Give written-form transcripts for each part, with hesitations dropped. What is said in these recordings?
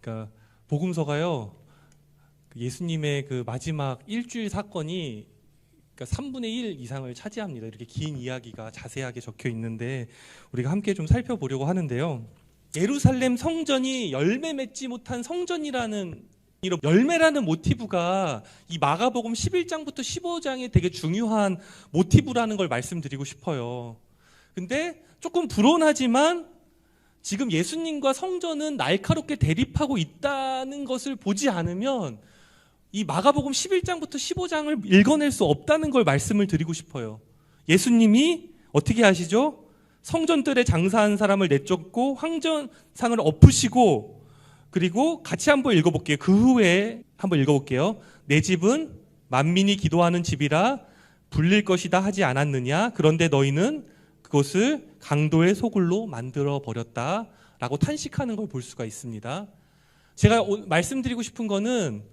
그러니까 복음서가요. 예수님의 그 마지막 일주일 사건이 그러니까 3분의 1 이상을 차지합니다. 이렇게 긴 이야기가 자세하게 적혀 있는데 우리가 함께 좀 살펴보려고 하는데요. 예루살렘 성전이 열매 맺지 못한 성전이라는 이런 열매라는 모티브가 이 마가복음 11장부터 15장에 되게 중요한 모티브라는 걸 말씀드리고 싶어요. 근데 조금 불온하지만 지금 예수님과 성전은 날카롭게 대립하고 있다는 것을 보지 않으면 이 마가복음 11장부터 15장을 읽어낼 수 없다는 걸 말씀을 드리고 싶어요. 예수님이 어떻게 하시죠? 성전들에 장사한 사람을 내쫓고 황전상을 엎으시고, 그리고 같이 한번 읽어볼게요. 그 후에 한번 읽어볼게요. 내 집은 만민이 기도하는 집이라 불릴 것이다 하지 않았느냐? 그런데 너희는 그것을 강도의 소굴로 만들어 버렸다 라고 탄식하는 걸 볼 수가 있습니다. 제가 말씀드리고 싶은 거는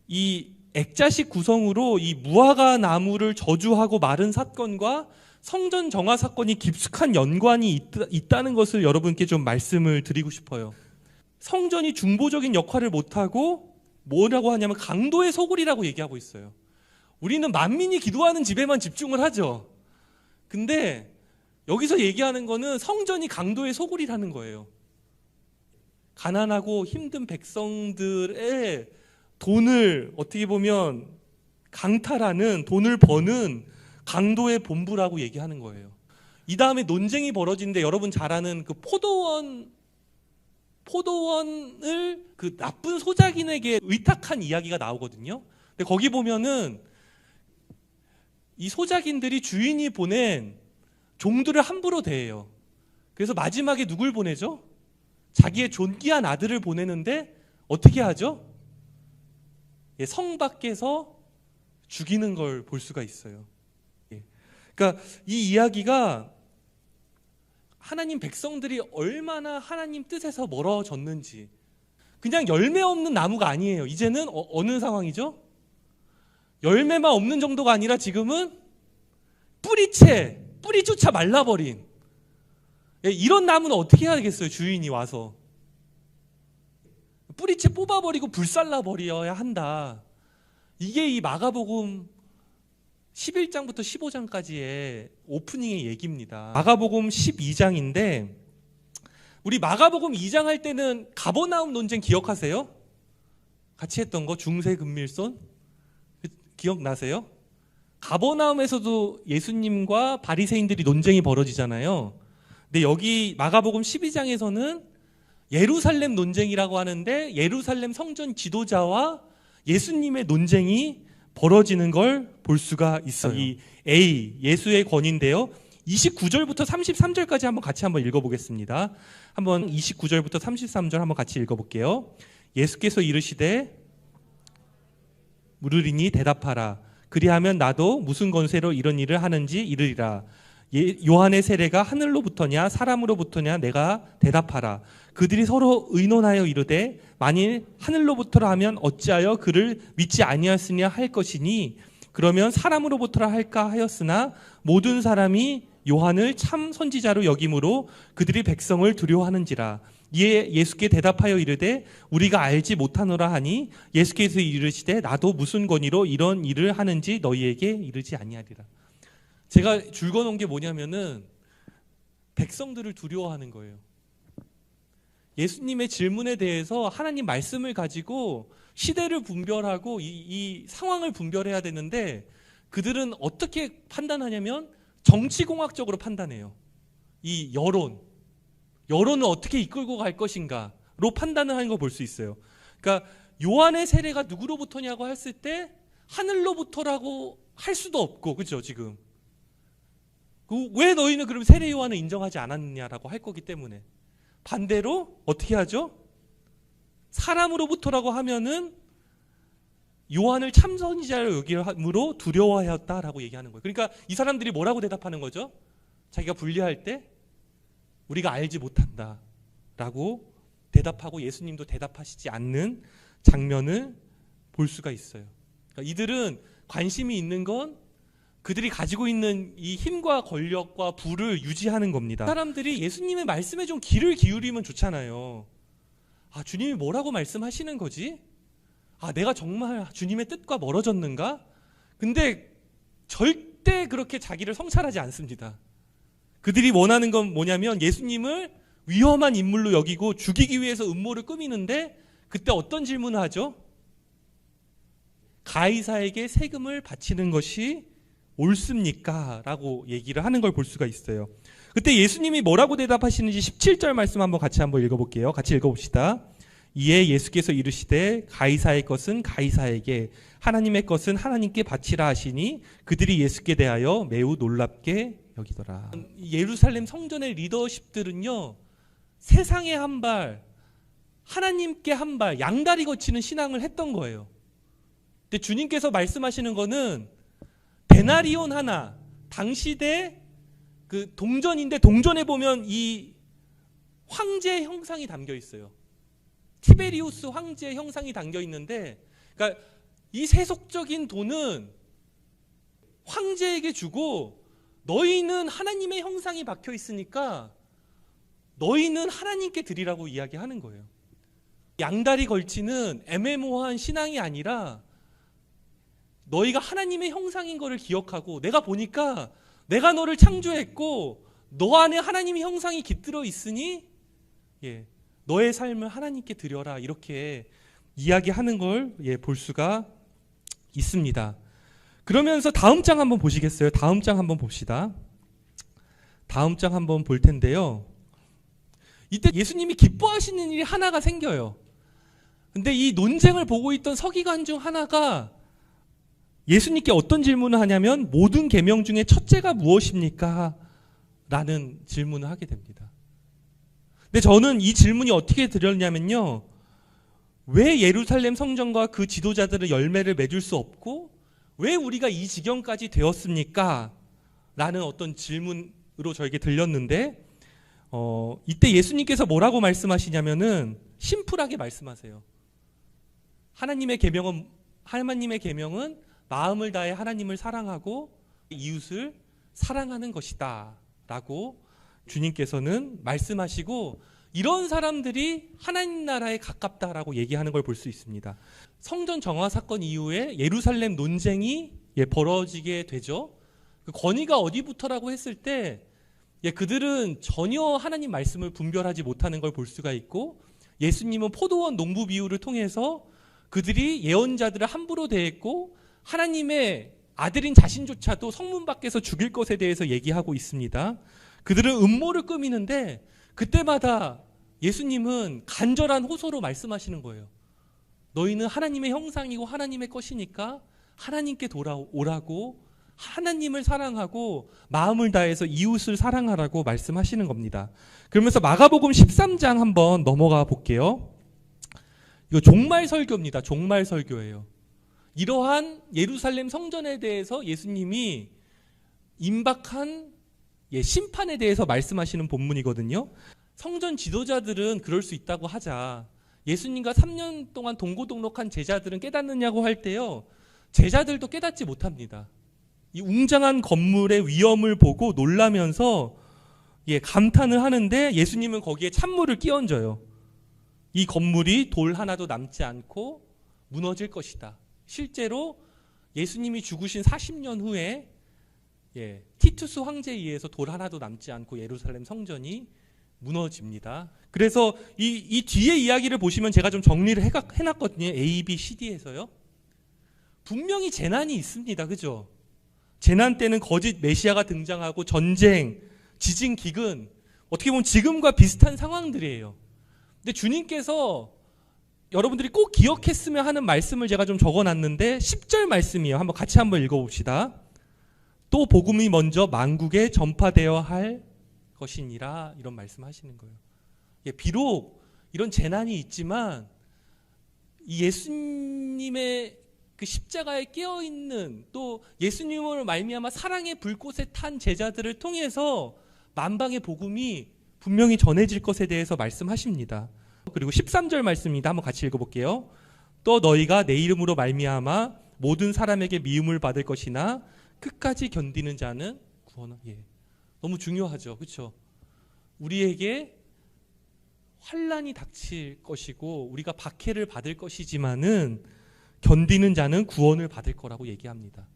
이 액자식 구성으로 이 무화과 나무를 저주하고 마른 사건과 성전 정화 사건이 깊숙한 연관이 있다는 것을 여러분께 좀 말씀을 드리고 싶어요. 성전이 중보적인 역할을 못하고 뭐라고 하냐면 강도의 소굴이라고 얘기하고 있어요. 우리는 만민이 기도하는 집에만 집중을 하죠. 근데 여기서 얘기하는 거는 성전이 강도의 소굴이라는 거예요. 가난하고 힘든 백성들의 돈을 어떻게 보면 강탈하는, 돈을 버는 강도의 본부라고 얘기하는 거예요. 이 다음에 논쟁이 벌어지는데 여러분 잘 아는 그 포도원을 그 나쁜 소작인에게 의탁한 이야기가 나오거든요. 근데 거기 보면은 이 소작인들이 주인이 보낸 종들을 함부로 대해요. 그래서 마지막에 누굴 보내죠? 자기의 존귀한 아들을 보내는데 어떻게 하죠? 성 밖에서 죽이는 걸 볼 수가 있어요. 그러니까 이 이야기가 하나님 백성들이 얼마나 하나님 뜻에서 멀어졌는지, 그냥 열매 없는 나무가 아니에요. 이제는 어느 상황이죠? 열매만 없는 정도가 아니라 지금은 뿌리조차 말라버린, 이런 나무는 어떻게 해야겠어요? 주인이 와서 뿌리채 뽑아버리고 불살라버려야 한다. 이게 이 마가복음 11장부터 15장까지의 오프닝의 얘기입니다. 마가복음 12장인데 우리 마가복음 2장 할 때는 가버나움 논쟁 기억하세요? 같이 했던 거 중세금밀손 기억나세요? 가버나움에서도 예수님과 바리새인들이 논쟁이 벌어지잖아요. 근데 여기 마가복음 12장에서는 예루살렘 논쟁이라고 하는데 예루살렘 성전 지도자와 예수님의 논쟁이 벌어지는 걸 볼 수가 있어요. 이 A, 예수의 권위인데요. 29절부터 33절까지 한번 읽어보겠습니다. 한번 29절부터 33절 한번 같이 읽어볼게요. 예수께서 이르시되 물으리니 대답하라. 그리하면 나도 무슨 권세로 이런 일을 하는지 이르리라. 요한의 세례가 하늘로부터냐 사람으로부터냐 내가 대답하라. 그들이 서로 의논하여 이르되 만일 하늘로부터라 하면 어찌하여 그를 믿지 아니하였으냐 할 것이니 그러면 사람으로부터라 할까 하였으나 모든 사람이 요한을 참 선지자로 여김으로 그들이 백성을 두려워하는지라. 이에 예수께 대답하여 이르되 우리가 알지 못하노라 하니 예수께서 이르시되 나도 무슨 권위로 이런 일을 하는지 너희에게 이르지 아니하리라. 제가 줄거놓은 게 뭐냐면은 백성들을 두려워하는 거예요. 예수님의 질문에 대해서 하나님 말씀을 가지고 시대를 분별하고 이 상황을 분별해야 되는데 그들은 어떻게 판단하냐면 정치공학적으로 판단해요. 이 여론을 어떻게 이끌고 갈 것인가로 판단을 하는 걸 볼 수 있어요. 그러니까 요한의 세례가 누구로부터냐고 했을 때 하늘로부터라고 할 수도 없고, 그렇죠? 지금 왜 너희는 그럼 세례 요한을 인정하지 않았느냐라고 할 거기 때문에 반대로 어떻게 하죠? 사람으로부터라고 하면은 요한을 참선지자로 여김으로 두려워하였다라고 얘기하는 거예요. 그러니까 이 사람들이 뭐라고 대답하는 거죠? 자기가 분리할 때 우리가 알지 못한다라고 대답하고 예수님도 대답하시지 않는 장면을 볼 수가 있어요. 그러니까 이들은 관심이 있는 건 그들이 가지고 있는 이 힘과 권력과 부를 유지하는 겁니다. 사람들이 예수님의 말씀에 좀 귀를 기울이면 좋잖아요. 주님이 뭐라고 말씀하시는 거지? 내가 정말 주님의 뜻과 멀어졌는가? 근데 절대 그렇게 자기를 성찰하지 않습니다. 그들이 원하는 건 뭐냐면 예수님을 위험한 인물로 여기고 죽이기 위해서 음모를 꾸미는데, 그때 어떤 질문을 하죠? 가이사에게 세금을 바치는 것이 옳습니까? 라고 얘기를 하는 걸 볼 수가 있어요. 그때 예수님이 뭐라고 대답하시는지 17절 말씀 같이 한번 읽어볼게요. 같이 읽어봅시다. 이에 예수께서 이르시되 가이사의 것은 가이사에게, 하나님의 것은 하나님께 바치라 하시니 그들이 예수께 대하여 매우 놀랍게 여기더라. 예루살렘 성전의 리더십들은요, 세상에 한 발, 하나님께 한 발, 양다리 거치는 신앙을 했던 거예요. 근데 주님께서 말씀하시는 거는 데나리온 하나, 당시대 그 동전인데, 동전에 보면 이 황제의 형상이 담겨 있어요. 티베리우스 황제의 형상이 담겨 있는데, 그러니까 이 세속적인 돈은 황제에게 주고, 너희는 하나님의 형상이 박혀 있으니까 너희는 하나님께 드리라고 이야기하는 거예요. 양다리 걸치는 애매모호한 신앙이 아니라, 너희가 하나님의 형상인 것을 기억하고, 내가 보니까 내가 너를 창조했고 너 안에 하나님의 형상이 깃들어 있으니 너의 삶을 하나님께 드려라, 이렇게 이야기하는 걸 볼 수가 있습니다. 그러면서 다음 장 한번 보시겠어요? 다음 장 한번 봅시다. 다음 장 한번 볼 텐데요, 이때 예수님이 기뻐하시는 일이 하나가 생겨요. 근데 이 논쟁을 보고 있던 서기관 중 하나가 예수님께 어떤 질문을 하냐면, 모든 계명 중에 첫째가 무엇입니까? 라는 질문을 하게 됩니다. 근데 저는 이 질문이 어떻게 들렸냐면요, 왜 예루살렘 성전과 그 지도자들의 열매를 맺을 수 없고 왜 우리가 이 지경까지 되었습니까? 라는 어떤 질문으로 저에게 들렸는데, 이때 예수님께서 뭐라고 말씀하시냐면은 심플하게 말씀하세요. 하나님의 계명은 마음을 다해 하나님을 사랑하고 이웃을 사랑하는 것이다 라고 주님께서는 말씀하시고, 이런 사람들이 하나님 나라에 가깝다라고 얘기하는 걸 볼 수 있습니다. 성전 정화 사건 이후에 예루살렘 논쟁이 벌어지게 되죠. 그 권위가 어디부터라고 했을 때 그들은 전혀 하나님 말씀을 분별하지 못하는 걸 볼 수가 있고, 예수님은 포도원 농부 비유를 통해서 그들이 예언자들을 함부로 대했고 하나님의 아들인 자신조차도 성문 밖에서 죽일 것에 대해서 얘기하고 있습니다. 그들은 음모를 꾸미는데, 그때마다 예수님은 간절한 호소로 말씀하시는 거예요. 너희는 하나님의 형상이고 하나님의 것이니까 하나님께 돌아오라고, 하나님을 사랑하고 마음을 다해서 이웃을 사랑하라고 말씀하시는 겁니다. 그러면서 마가복음 13장 한번 넘어가 볼게요. 이거 종말 설교입니다. 종말 설교예요. 이러한 예루살렘 성전에 대해서 예수님이 임박한 심판에 대해서 말씀하시는 본문이거든요. 성전 지도자들은 그럴 수 있다고 하자, 예수님과 3년 동안 동고동락한 제자들은 깨닫느냐고 할 때요, 제자들도 깨닫지 못합니다. 이 웅장한 건물의 위험을 보고 놀라면서 감탄을 하는데, 예수님은 거기에 찬물을 끼얹어요. 이 건물이 돌 하나도 남지 않고 무너질 것이다. 실제로 예수님이 죽으신 40년 후에 티투스 황제에 의해서 돌 하나도 남지 않고 예루살렘 성전이 무너집니다. 그래서 이 뒤에 이야기를 보시면 제가 좀 정리를 해놨거든요. A, B, C, D에서요. 분명히 재난이 있습니다. 그죠? 재난 때는 거짓 메시아가 등장하고 전쟁, 지진, 기근, 어떻게 보면 지금과 비슷한 상황들이에요. 근데 주님께서 여러분들이 꼭 기억했으면 하는 말씀을 제가 좀 적어놨는데, 10절 말씀이에요. 같이 한번 읽어봅시다. 또 복음이 먼저 만국에 전파되어야 할 것이니라, 이런 말씀하시는 거예요. 비록 이런 재난이 있지만 이 예수님의 그 십자가에 깨어있는, 또 예수님으로 말미암아 사랑의 불꽃에 탄 제자들을 통해서 만방의 복음이 분명히 전해질 것에 대해서 말씀하십니다. 그리고 13절 말씀입니다. 한번 같이 읽어볼게요. 또 너희가 내 이름으로 말미암아 모든 사람에게 미움을 받을 것이나 끝까지 견디는 자는 구원을. 너무 중요하죠. 그렇죠? 우리에게 환난이 닥칠 것이고 우리가 박해를 받을 것이지만은 견디는 자는 구원을 받을 거라고 얘기합니다.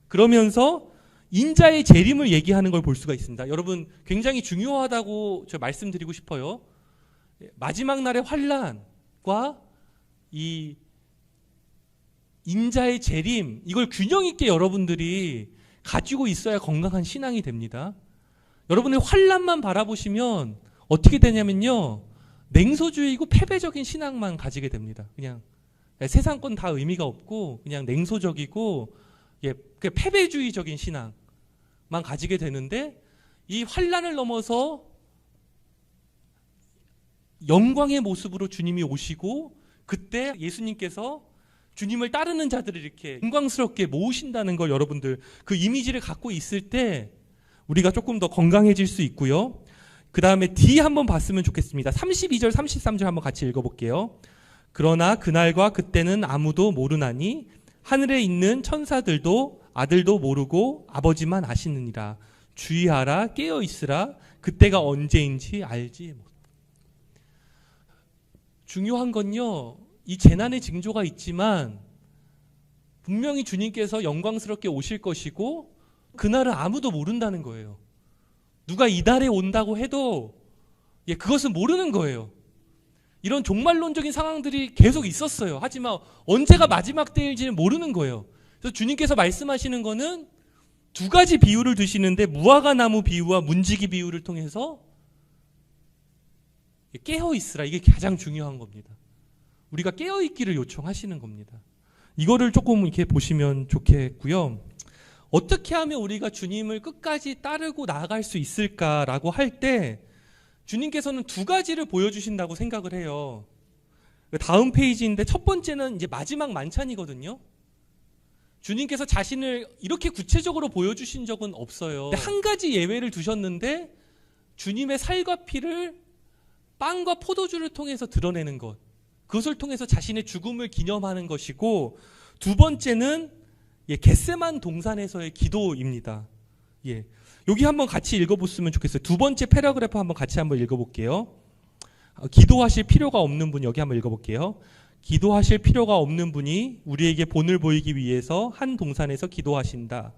그러면서 인자의 재림을 얘기하는 걸 볼 수가 있습니다. 여러분 굉장히 중요하다고 저 말씀드리고 싶어요. 마지막 날의 환난과 이 인자의 재림, 이걸 균형 있게 여러분들이 가지고 있어야 건강한 신앙이 됩니다. 여러분의 환난만 바라보시면 어떻게 되냐면요, 냉소주의고 패배적인 신앙만 가지게 됩니다. 그냥 세상 건 다 의미가 없고 그냥 냉소적이고 패배주의적인 신앙만 가지게 되는데, 이 환난을 넘어서 영광의 모습으로 주님이 오시고 그때 예수님께서 주님을 따르는 자들을 이렇게 영광스럽게 모으신다는 걸 여러분들 그 이미지를 갖고 있을 때 우리가 조금 더 건강해질 수 있고요. 그 다음에 D 한번 봤으면 좋겠습니다. 32절 33절 한번 같이 읽어볼게요. 그러나 그날과 그때는 아무도 모르나니 하늘에 있는 천사들도 아들도 모르고 아버지만 아시느니라. 주의하라, 깨어있으라, 그때가 언제인지 알지 못. 중요한 건요, 이 재난의 징조가 있지만 분명히 주님께서 영광스럽게 오실 것이고 그날은 아무도 모른다는 거예요. 누가 이달에 온다고 해도 그것은 모르는 거예요. 이런 종말론적인 상황들이 계속 있었어요. 하지만 언제가 마지막 때일지는 모르는 거예요. 그래서 주님께서 말씀하시는 거는 두 가지 비유를 두시는데, 무화과 나무 비유와 문지기 비유를 통해서 깨어있으라, 이게 가장 중요한 겁니다. 우리가 깨어있기를 요청하시는 겁니다. 이거를 조금 이렇게 보시면 좋겠고요. 어떻게 하면 우리가 주님을 끝까지 따르고 나아갈 수 있을까라고 할 때 주님께서는 두 가지를 보여주신다고 생각을 해요. 다음 페이지인데 첫 번째는 이제 마지막 만찬이거든요. 주님께서 자신을 이렇게 구체적으로 보여주신 적은 없어요. 한 가지 예외를 두셨는데 주님의 살과 피를 빵과 포도주를 통해서 드러내는 것, 그것을 통해서 자신의 죽음을 기념하는 것이고, 두 번째는 겟세만 동산에서의 기도입니다. 여기 한번 같이 읽어봤으면 좋겠어요. 두 번째 패러그래프 한번 같이 한번 읽어볼게요. 기도하실 필요가 없는 분, 여기 한번 읽어볼게요. 기도하실 필요가 없는 분이 우리에게 본을 보이기 위해서 한 동산에서 기도하신다.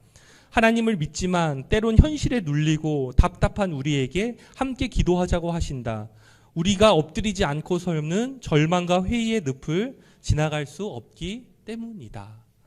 하나님을 믿지만 때론 현실에 눌리고 답답한 우리에게 함께 기도하자고 하신다. 우리가 엎드리지 않고서는 절망과 회의의 늪을 지나갈 수 없기 때문이다.